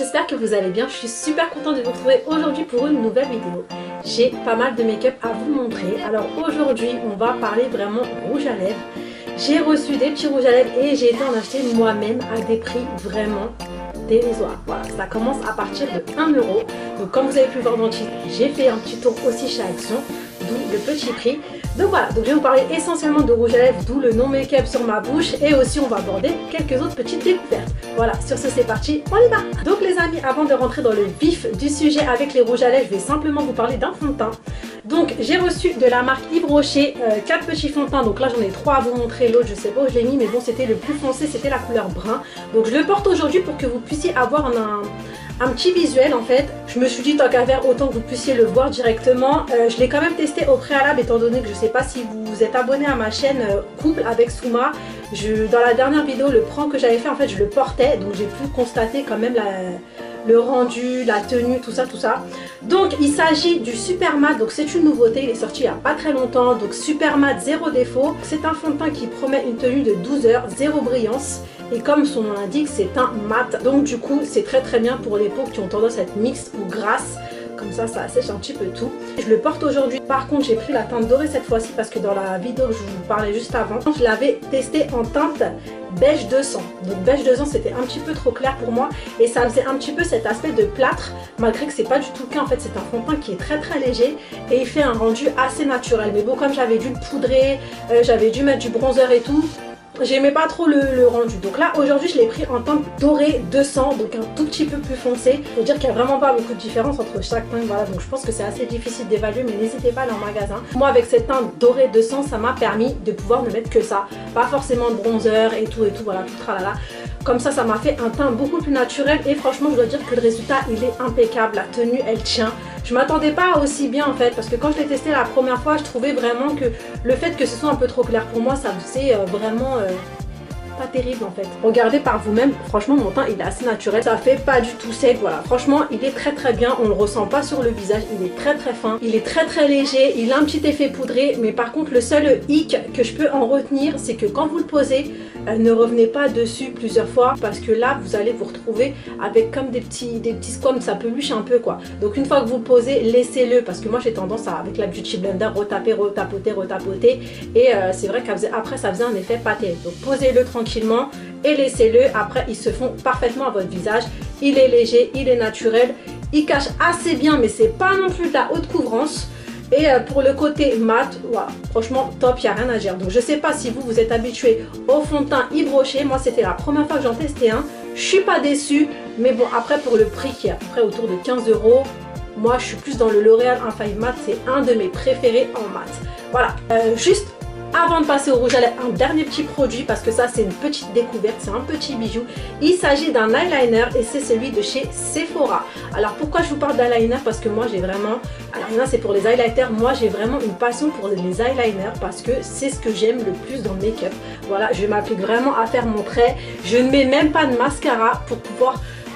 j'espère que vous allez bien. Je suis super contente de vous retrouver aujourd'hui pour une nouvelle vidéo. J'ai pas mal de make-up à vous montrer. Alors aujourd'hui, on va parler vraiment rouge à lèvres. J'ai reçu des petits rouges à lèvres et j'ai été en acheter moi-même à des prix vraiment dérisoires. Voilà, ça commence à partir de 1 euro. Donc comme vous avez pu voir dans le titre, j'ai fait un petit tour aussi chez Action, d'où le petit prix. Donc voilà, donc je vais vous parler essentiellement de rouge à lèvres, d'où le non make-up sur ma bouche, et aussi on va aborder quelques autres petites découvertes. Voilà, sur ce c'est parti, on y va. Donc les amis, avant de rentrer dans le vif du sujet avec les rouges à lèvres, je vais simplement vous parler d'un fond de teint. Donc j'ai reçu de la marque Yves Rocher 4 petits fonds de teint, donc là j'en ai 3 à vous montrer, l'autre je sais pas où je l'ai mis, mais bon c'était le plus foncé, c'était la couleur brun. Donc je le porte aujourd'hui pour que vous puissiez avoir un petit visuel en fait. Je me suis dit tant qu'à faire, autant que vous puissiez le voir directement. Je l'ai quand même testé au préalable étant donné que je sais pas si vous êtes abonné à ma chaîne Couple avec Souma. Dans la dernière vidéo, le prank que j'avais fait en fait je le portais, donc j'ai pu constater quand même le rendu, la tenue, tout ça. Donc il s'agit du Super Matte, donc c'est une nouveauté, il est sorti il n'y a pas très longtemps. Donc Super Matte zéro défaut, c'est un fond de teint qui promet une tenue de 12 heures, zéro brillance. Et comme son nom l'indique, c'est un mat. Donc du coup, c'est très bien pour les peaux qui ont tendance à être mixtes ou grasses. Comme ça assèche un petit peu tout. Je le porte aujourd'hui. Par contre, j'ai pris la teinte dorée cette fois-ci parce que dans la vidéo que je vous parlais juste avant, je l'avais testé en teinte beige 200. Donc beige 200, c'était un petit peu trop clair pour moi et ça faisait un petit peu cet aspect de plâtre, malgré que c'est pas du tout le cas. En fait, c'est un fond de teint qui est très léger et il fait un rendu assez naturel. Mais bon, comme j'avais dû le poudrer, j'avais dû mettre du bronzer et tout, j'aimais pas trop le rendu. Donc là aujourd'hui je l'ai pris en teinte dorée 200, donc un tout petit peu plus foncé. Faut dire qu'il n'y a vraiment pas beaucoup de différence entre chaque teinte. Voilà, donc je pense que c'est assez difficile d'évaluer, mais n'hésitez pas à aller en magasin. Moi avec cette teinte dorée 200, ça m'a permis de pouvoir ne mettre que ça, pas forcément de bronzer et tout, voilà, tout tralala. Comme ça m'a fait un teint beaucoup plus naturel et franchement je dois dire que le résultat il est impeccable. La tenue elle tient. Je m'attendais pas aussi bien en fait, parce que quand je l'ai testé la première fois, je trouvais vraiment que le fait que ce soit un peu trop clair pour moi, ça faisait vraiment pas terrible en fait. Regardez par vous-même, franchement mon teint il est assez naturel, ça fait pas du tout sec. Voilà, franchement il est très bien, on le ressent pas sur le visage, il est très fin, il est très léger, il a un petit effet poudré. Mais par contre le seul hic que je peux en retenir, c'est que quand vous le posez, ne revenez pas dessus plusieurs fois, parce que là vous allez vous retrouver avec comme des petits squames, ça peluche un peu quoi. Donc une fois que vous le posez, laissez-le, parce que moi j'ai tendance à, avec la Beauty Blender, retaper, retapoter, et c'est vrai qu'après ça faisait un effet pâté. Donc posez-le tranquillement et laissez-le. Après ils se font parfaitement à votre visage, il est léger, il est naturel, il cache assez bien, mais c'est pas non plus de la haute couvrance. Et pour le côté mat, voilà, franchement top, il n'y a rien à dire. Donc je sais pas si vous êtes habitué au fond de teint Yves Rocher. Moi c'était la première fois que j'en testais un, je suis pas déçue. Mais bon, après pour le prix qui est à peu près autour de 15 euros, moi je suis plus dans le L'Oréal Infallible Matte, c'est un de mes préférés en mat. Voilà, juste avant de passer au rouge à lèvres, un dernier petit produit, parce que ça c'est une petite découverte, c'est un petit bijou. Il s'agit d'un eyeliner et c'est celui de chez Sephora. Alors pourquoi je vous parle d'eyeliner? Parce que moi j'ai vraiment, alors là c'est pour les highlighters, moi j'ai vraiment une passion pour les eyeliners, parce que c'est ce que j'aime le plus dans le make-up. Voilà, je m'applique vraiment à faire mon trait, je ne mets même pas de mascara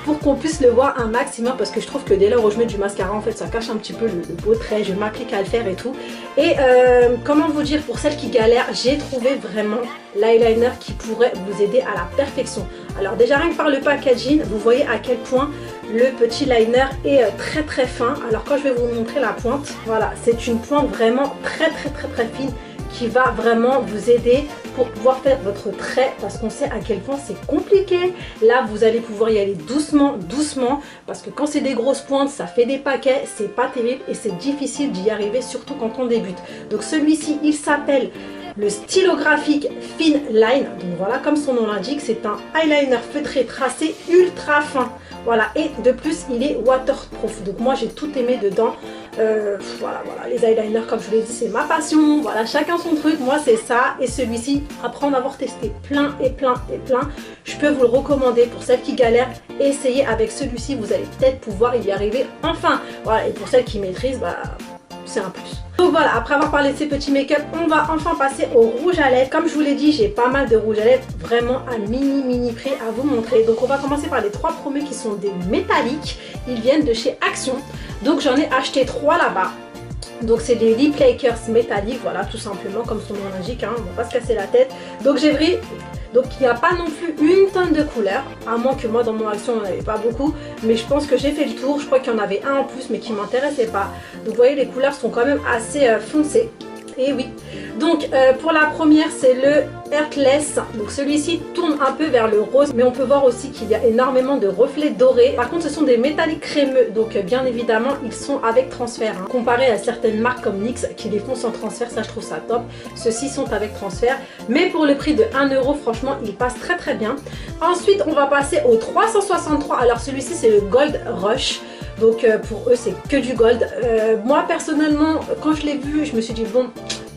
pour qu'on puisse le voir un maximum, parce que je trouve que dès lors où je mets du mascara en fait ça cache un petit peu le beau trait. Je m'applique à le faire et tout. Et comment vous dire, pour celles qui galèrent, j'ai trouvé vraiment l'eyeliner qui pourrait vous aider à la perfection. Alors déjà rien que par le packaging, vous voyez à quel point le petit liner est très fin. Alors quand je vais vous montrer la pointe, voilà, c'est une pointe vraiment très fine qui va vraiment vous aider pour pouvoir faire votre trait, parce qu'on sait à quel point c'est compliqué. Là vous allez pouvoir y aller doucement, parce que quand c'est des grosses pointes, ça fait des paquets, c'est pas terrible et c'est difficile d'y arriver, surtout quand on débute. Donc celui-ci il s'appelle le stylographique Fine Line. Donc voilà, comme son nom l'indique, c'est un eyeliner feutré tracé ultra fin. Voilà, et de plus il est waterproof. Donc moi j'ai tout aimé dedans. Voilà, les eyeliners comme je vous l'ai dit c'est ma passion. Voilà, chacun son truc, moi c'est ça. Et celui-ci, après en avoir testé plein, je peux vous le recommander pour celles qui galèrent. Essayez avec celui-ci, vous allez peut-être pouvoir y arriver enfin. Voilà, et pour celles qui maîtrisent, bah c'est un plus. Donc voilà, après avoir parlé de ces petits make-up, on va enfin passer au rouge à lèvres. Comme je vous l'ai dit, j'ai pas mal de rouge à lèvres vraiment à mini prix à vous montrer. Donc on va commencer par les 3 premiers qui sont des métalliques. Ils viennent de chez Action. Donc j'en ai acheté 3 là-bas. Donc c'est des lip lakers métalliques, voilà, tout simplement comme son nom l'indique, hein, on va pas se casser la tête. Donc j'ai pris Donc il n'y a pas non plus une tonne de couleurs, à moins que moi dans mon action on n'en avait pas beaucoup, mais je pense que j'ai fait le tour. Je crois qu'il y en avait un en plus mais qui ne m'intéressait pas. Donc vous voyez, les couleurs sont quand même assez foncées. Et oui, donc pour la première c'est le Heartless, donc celui-ci tourne un peu vers le rose, mais on peut voir aussi qu'il y a énormément de reflets dorés. Par contre ce sont des métalliques crémeux, donc bien évidemment ils sont avec transfert, hein. Comparé à certaines marques comme NYX qui les font sans transfert, ça je trouve ça top. Ceux-ci sont avec transfert, mais pour le prix de 1 euro, franchement ils passent très très bien. Ensuite on va passer au 363, alors celui-ci c'est le Gold Rush. Donc pour eux c'est que du gold. Moi personnellement quand je l'ai vu je me suis dit bon,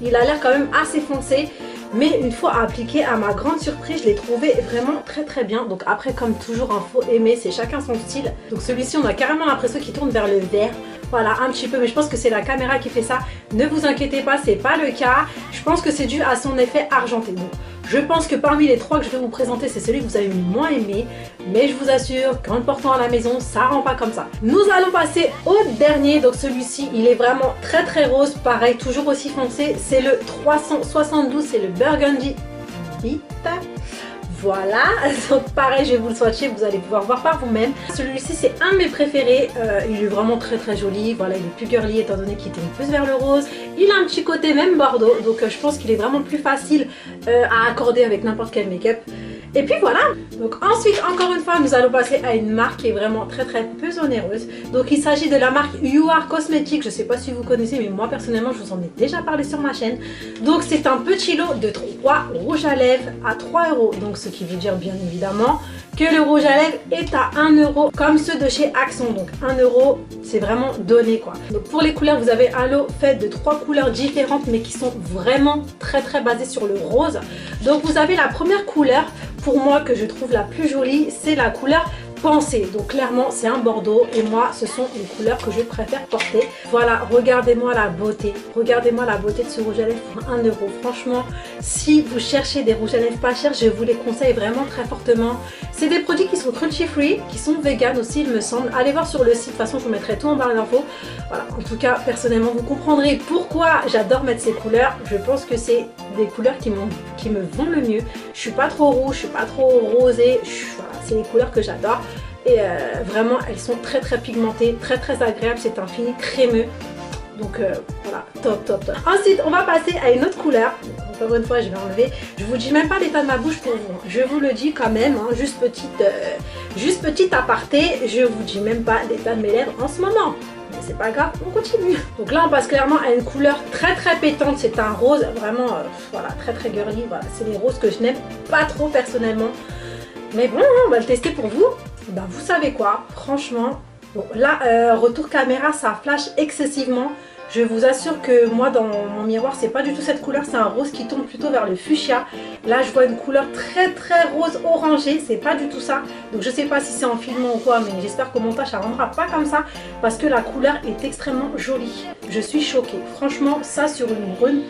il a l'air quand même assez foncé. Mais une fois appliqué, à ma grande surprise, je l'ai trouvé vraiment très très bien. Donc après, comme toujours, il faut aimer, c'est chacun son style. Donc celui-ci, on a carrément l'impression qu'il tourne vers le vert. Voilà, un petit peu, mais je pense que c'est la caméra qui fait ça. Ne vous inquiétez pas, c'est pas le cas. Je pense que c'est dû à son effet argenté. Donc, je pense que parmi les trois que je vais vous présenter, c'est celui que vous avez le moins aimé. Mais je vous assure qu'en le portant à la maison, ça rend pas comme ça. Nous allons passer au dernier. Donc celui-ci, il est vraiment très très rose. Pareil, toujours aussi foncé. C'est le 372, c'est le Burgundy Beat. Voilà, donc pareil, je vais vous le swatcher, vous allez pouvoir voir par vous-même. Celui-ci c'est un de mes préférés, il est vraiment très très joli. Voilà, il est plus girly étant donné qu'il tourne plus vers le rose. Il a un petit côté même bordeaux, donc je pense qu'il est vraiment plus facile à accorder avec n'importe quel make-up. Et puis voilà, donc ensuite encore une fois nous allons passer à une marque qui est vraiment très très peu onéreuse. Donc il s'agit de la marque You Are Cosmetics, je sais pas si vous connaissez mais moi personnellement je vous en ai déjà parlé sur ma chaîne. Donc c'est un petit lot de 3 rouges à lèvres à 3 euros. Donc ce qui veut dire bien évidemment que le rouge à lèvres est à 1 euro comme ceux de chez Axon. Donc 1 euro c'est vraiment donné quoi. Donc pour les couleurs vous avez un lot fait de 3 couleurs différentes mais qui sont vraiment très très basées sur le rose. Donc vous avez la première couleur pour moi que je trouve la plus jolie, c'est la couleur Pensée. Donc clairement c'est un bordeaux et moi ce sont les couleurs que je préfère porter. Voilà, regardez-moi la beauté. Regardez-moi la beauté de ce rouge à lèvres pour 1 euro. Franchement, si vous cherchez des rouges à lèvres pas chers, je vous les conseille vraiment très fortement. C'est des produits qui sont cruelty free, qui sont vegan aussi il me semble. Allez voir sur le site, de toute façon je vous mettrai tout en barre d'infos. Voilà, en tout cas personnellement vous comprendrez pourquoi j'adore mettre ces couleurs. Je pense que c'est des couleurs qui me vont le mieux. Je suis pas trop rouge, je suis pas trop rosée. Voilà, c'est les couleurs que j'adore. Et vraiment elles sont très très pigmentées, très très agréables, c'est un fini crémeux. Donc voilà, top top top. Ensuite on va passer à une autre couleur. Encore une fois je vais enlever, je vous dis même pas l'état de ma bouche pour vous, je vous le dis quand même, hein, juste petite aparté, je vous dis même pas l'état de mes lèvres en ce moment. Mais c'est pas grave, on continue. Donc là on passe clairement à une couleur très très pétante, c'est un rose vraiment voilà, très très girly. Voilà, c'est les roses que je n'aime pas trop personnellement. Mais bon, on va le tester pour vous. Ben, vous savez quoi, franchement, bon, là, retour caméra, ça flash excessivement. Je vous assure que moi, dans mon miroir, c'est pas du tout cette couleur. C'est un rose qui tourne plutôt vers le fuchsia. Là, je vois une couleur très très rose orangé. C'est pas du tout ça. Donc, je sais pas si c'est en filmant ou quoi, mais j'espère qu'au montage, ça rendra pas comme ça. Parce que la couleur est extrêmement jolie. Je suis choquée. Franchement, ça sur une brune...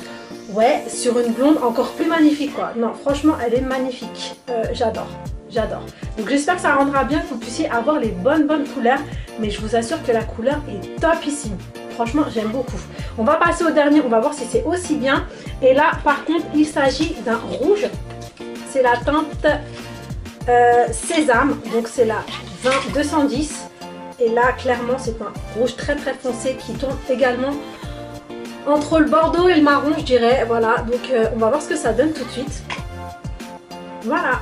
Ouais, sur une blonde encore plus magnifique quoi. Non, franchement, elle est magnifique. J'adore. J'adore. Donc j'espère que ça rendra bien, que vous puissiez avoir les bonnes couleurs. Mais je vous assure que la couleur est topissime. Franchement, j'aime beaucoup. On va passer au dernier, on va voir si c'est aussi bien. Et là, par contre, il s'agit d'un rouge. C'est la teinte Sésame. Donc c'est la 210. Et là, clairement, c'est un rouge très très foncé qui tourne également entre le bordeaux et le marron, je dirais. Voilà, donc on va voir ce que ça donne tout de suite. Voilà.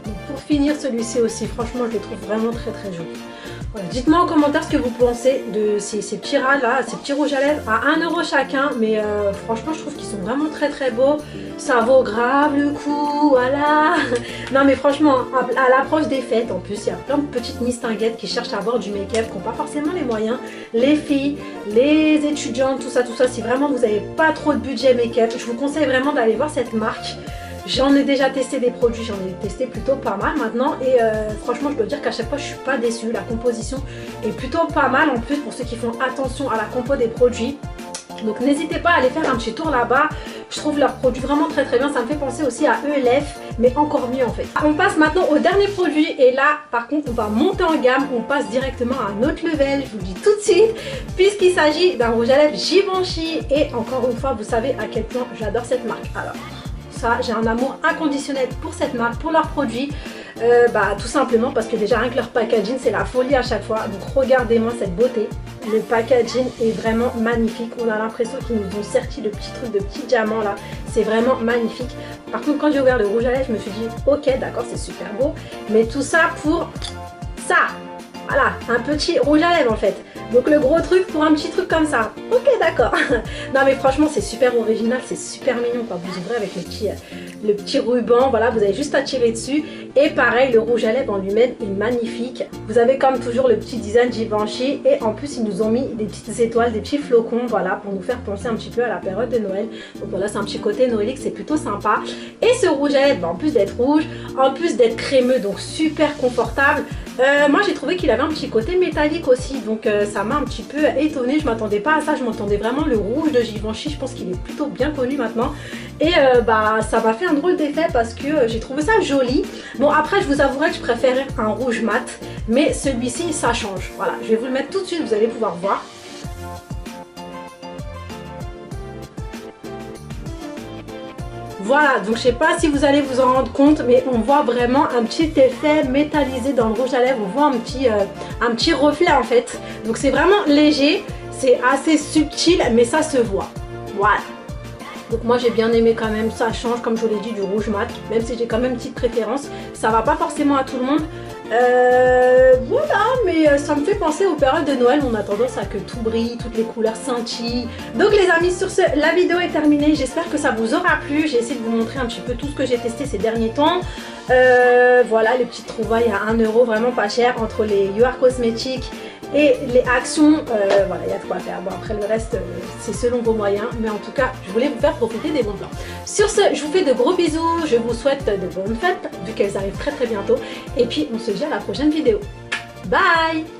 Donc, pour finir, celui-ci aussi, franchement, je le trouve vraiment très très joli. Voilà. Dites-moi en commentaire ce que vous pensez de ces petits rats là, ces petits rouges à lèvres à 1 euro chacun. Mais franchement, je trouve qu'ils sont vraiment très très beaux. Ça vaut grave le coup, voilà. Non mais franchement, à l'approche des fêtes, en plus, il y a plein de petites mistinguettes qui cherchent à avoir du make-up, qui n'ont pas forcément les moyens. Les filles, les étudiantes, tout ça, si vraiment vous n'avez pas trop de budget make-up, je vous conseille vraiment d'aller voir cette marque. J'en ai déjà testé des produits, j'en ai testé plutôt pas mal maintenant et franchement je dois dire qu'à chaque fois je suis pas déçue. La composition est plutôt pas mal en plus pour ceux qui font attention à la compo des produits. Donc n'hésitez pas à aller faire un petit tour là-bas. Je trouve leurs produits vraiment très très bien. Ça me fait penser aussi à ELF, mais encore mieux en fait. On passe maintenant au dernier produit et là par contre on va monter en gamme. On passe directement à un autre level, je vous le dis tout de suite, puisqu'il s'agit d'un rouge à lèvres Givenchy. Et encore une fois vous savez à quel point j'adore cette marque. Alors ça. J'ai un amour inconditionnel pour cette marque, pour leurs produits. Tout simplement parce que déjà rien que leur packaging c'est la folie à chaque fois. Donc regardez-moi cette beauté. Le packaging est vraiment magnifique. On a l'impression qu'ils nous ont sorti le petit truc de petit diamant là. C'est vraiment magnifique. Par contre quand j'ai ouvert le rouge à lèvres je me suis dit ok d'accord c'est super beau. Mais tout ça pour ça. Voilà, un petit rouge à lèvres en fait. Donc le gros truc pour un petit truc comme ça. Ok d'accord. Non mais franchement c'est super original, c'est super mignon quand vous ouvrez avec le petit ruban. Voilà, vous avez juste à tirer dessus. Et pareil, le rouge à lèvres en lui-même est magnifique. Vous avez comme toujours le petit design Givenchy. Et en plus ils nous ont mis des petites étoiles, des petits flocons. Voilà, pour nous faire penser un petit peu à la période de Noël. Donc voilà, c'est un petit côté noëlique, c'est plutôt sympa. Et ce rouge à lèvres, en plus d'être rouge, en plus d'être crémeux, donc super confortable. Moi j'ai trouvé qu'il avait un petit côté métallique aussi, donc ça m'a un petit peu étonnée, je m'attendais pas à ça, je m'attendais vraiment le rouge de Givenchy, je pense qu'il est plutôt bien connu maintenant. Et ça m'a fait un drôle d'effet parce que j'ai trouvé ça joli. Bon après je vous avouerai que je préférais un rouge mat, mais celui-ci ça change. Voilà, je vais vous le mettre tout de suite, vous allez pouvoir voir. Voilà, donc je sais pas si vous allez vous en rendre compte, mais on voit vraiment un petit effet métallisé dans le rouge à lèvres. On voit un petit reflet en fait. Donc c'est vraiment léger, c'est assez subtil, mais ça se voit. Voilà. Donc moi j'ai bien aimé quand même, ça change comme je vous l'ai dit du rouge mat, même si j'ai quand même une petite préférence. Ça va pas forcément à tout le monde. Voilà, mais ça me fait penser aux périodes de Noël, on a tendance à que tout brille, toutes les couleurs scintillent. Donc les amis, sur ce, la vidéo est terminée, j'espère que ça vous aura plu. J'ai essayé de vous montrer un petit peu tout ce que j'ai testé ces derniers temps. Voilà, les petites trouvailles à 1 €, vraiment pas cher, entre les UR Cosmetics et les actions, voilà, il y a de quoi faire. Bon, après le reste, c'est selon vos moyens, mais en tout cas, je voulais vous faire profiter des bons plans. Sur ce, je vous fais de gros bisous, je vous souhaite de bonnes fêtes, vu qu'elles arrivent très très bientôt, et puis on se dit à la prochaine vidéo. Bye!